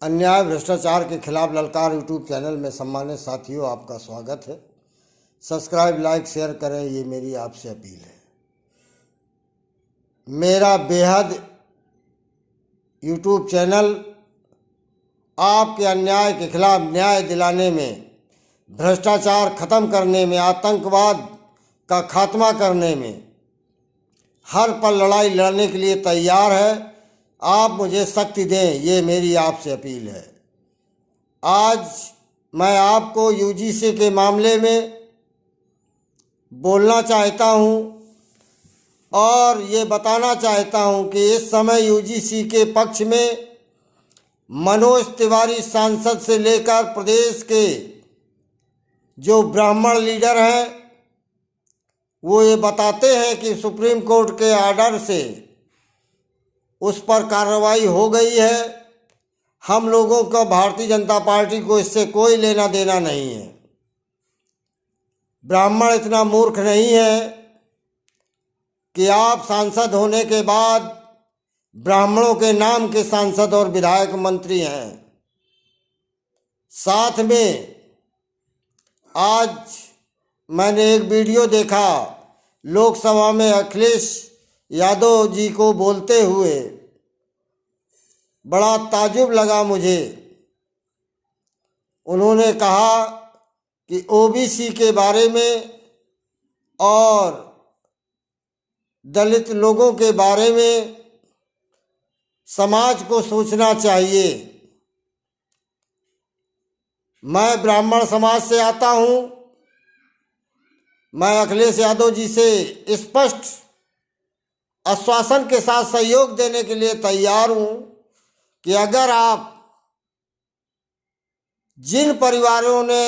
अन्याय भ्रष्टाचार के खिलाफ ललकार यूट्यूब चैनल में सम्मानित साथियों आपका स्वागत है। सब्सक्राइब लाइक शेयर करें, ये मेरी आपसे अपील है। मेरा बेहद यूट्यूब चैनल आपके अन्याय के खिलाफ न्याय दिलाने में, भ्रष्टाचार खत्म करने में, आतंकवाद का खात्मा करने में हर पल लड़ाई लड़ने के लिए तैयार है। आप मुझे शक्ति दें, ये मेरी आपसे अपील है। आज मैं आपको यूजीसी के मामले में बोलना चाहता हूं और ये बताना चाहता हूं कि इस समय यूजीसी के पक्ष में मनोज तिवारी सांसद से लेकर प्रदेश के जो ब्राह्मण लीडर हैं वो ये बताते हैं कि सुप्रीम कोर्ट के आर्डर से उस पर कार्रवाई हो गई है। हम लोगों को, भारतीय जनता पार्टी को इससे कोई लेना देना नहीं है। ब्राह्मण इतना मूर्ख नहीं है कि आप सांसद होने के बाद ब्राह्मणों के नाम के सांसद और विधायक मंत्री हैं। साथ में आज मैंने एक वीडियो देखा लोकसभा में अखिलेश यादव जी को बोलते हुए, बड़ा ताजुब लगा मुझे। उन्होंने कहा कि ओबीसी के बारे में और दलित लोगों के बारे में समाज को सोचना चाहिए। मैं ब्राह्मण समाज से आता हूं। मैं अखिलेश यादव जी से स्पष्ट आश्वासन के साथ सहयोग देने के लिए तैयार हूं कि अगर आप, जिन परिवारों ने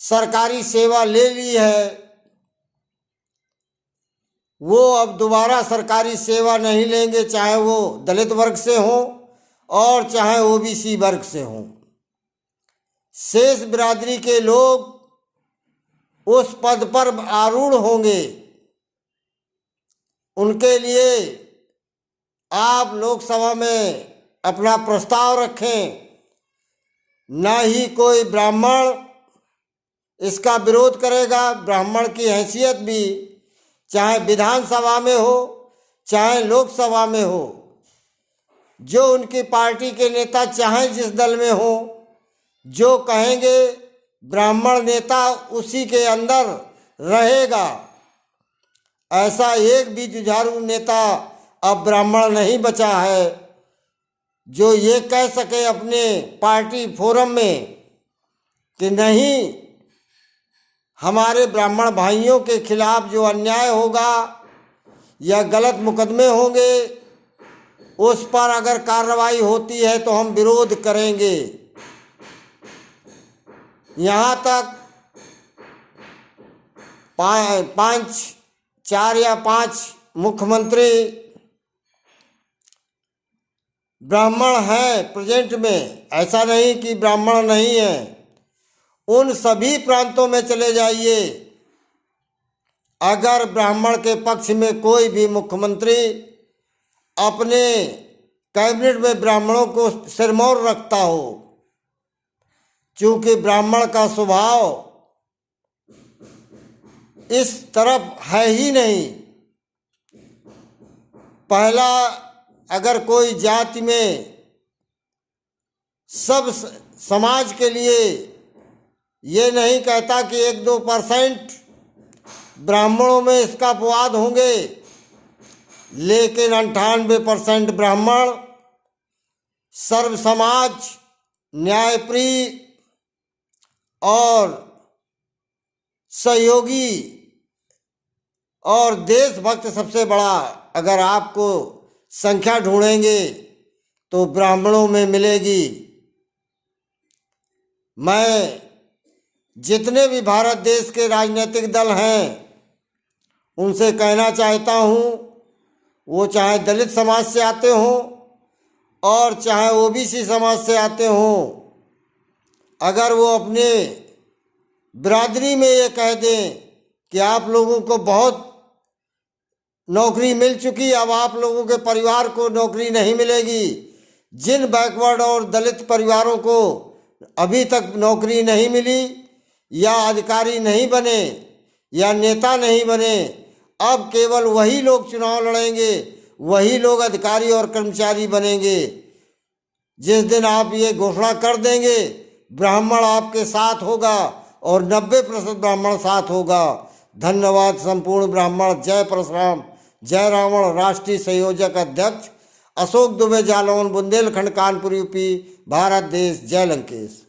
सरकारी सेवा ले ली है वो अब दोबारा सरकारी सेवा नहीं लेंगे, चाहे वो दलित वर्ग से हो और चाहे ओबीसी वर्ग से हो। शेष बिरादरी के लोग उस पद पर आरूढ़ होंगे। उनके लिए आप लोकसभा में अपना प्रस्ताव रखें। न ही कोई ब्राह्मण इसका विरोध करेगा। ब्राह्मण की हैसियत भी चाहे विधानसभा में हो चाहे लोकसभा में हो, जो उनकी पार्टी के नेता चाहे जिस दल में हो, जो कहेंगे ब्राह्मण नेता उसी के अंदर रहेगा। ऐसा एक भी जुझारू नेता अब ब्राह्मण नहीं बचा है जो ये कह सके अपने पार्टी फोरम में कि नहीं, हमारे ब्राह्मण भाइयों के खिलाफ जो अन्याय होगा या गलत मुकदमे होंगे उस पर अगर कार्रवाई होती है तो हम विरोध करेंगे। यहाँ तक 4 या 5 मुख्यमंत्री ब्राह्मण हैं प्रेजेंट में। ऐसा नहीं कि ब्राह्मण नहीं है। उन सभी प्रांतों में चले जाइए, अगर ब्राह्मण के पक्ष में कोई भी मुख्यमंत्री अपने कैबिनेट में ब्राह्मणों को सिरमौर रखता हो, क्योंकि ब्राह्मण का स्वभाव इस तरफ है ही नहीं। पहला, अगर कोई जाति में सब समाज के लिए ये नहीं कहता कि 1-2% ब्राह्मणों में इसका अपवाद होंगे, लेकिन 98% ब्राह्मण सर्व समाज, न्यायप्रिय और सहयोगी और देशभक्त सबसे बड़ा अगर आपको संख्या ढूंढेंगे तो ब्राह्मणों में मिलेगी। मैं जितने भी भारत देश के राजनीतिक दल हैं उनसे कहना चाहता हूँ, वो चाहे दलित समाज से आते हों और चाहे ओबीसी समाज से आते हों, अगर वो अपने बिरादरी में ये कह दें कि आप लोगों को बहुत नौकरी मिल चुकी, अब आप लोगों के परिवार को नौकरी नहीं मिलेगी, जिन बैकवर्ड और दलित परिवारों को अभी तक नौकरी नहीं मिली या अधिकारी नहीं बने या नेता नहीं बने, अब केवल वही लोग चुनाव लड़ेंगे, वही लोग अधिकारी और कर्मचारी बनेंगे। जिस दिन आप ये घोषणा कर देंगे, ब्राह्मण आपके साथ होगा और 90% ब्राह्मण साथ होगा। धन्यवाद। संपूर्ण ब्राह्मण। जय परशुराम, जय रावण। राष्ट्रीय संयोजक अध्यक्ष अशोक दुबे, जालौन, बुंदेलखंड, कानपुर, यूपी, भारत देश। जय लंकेश।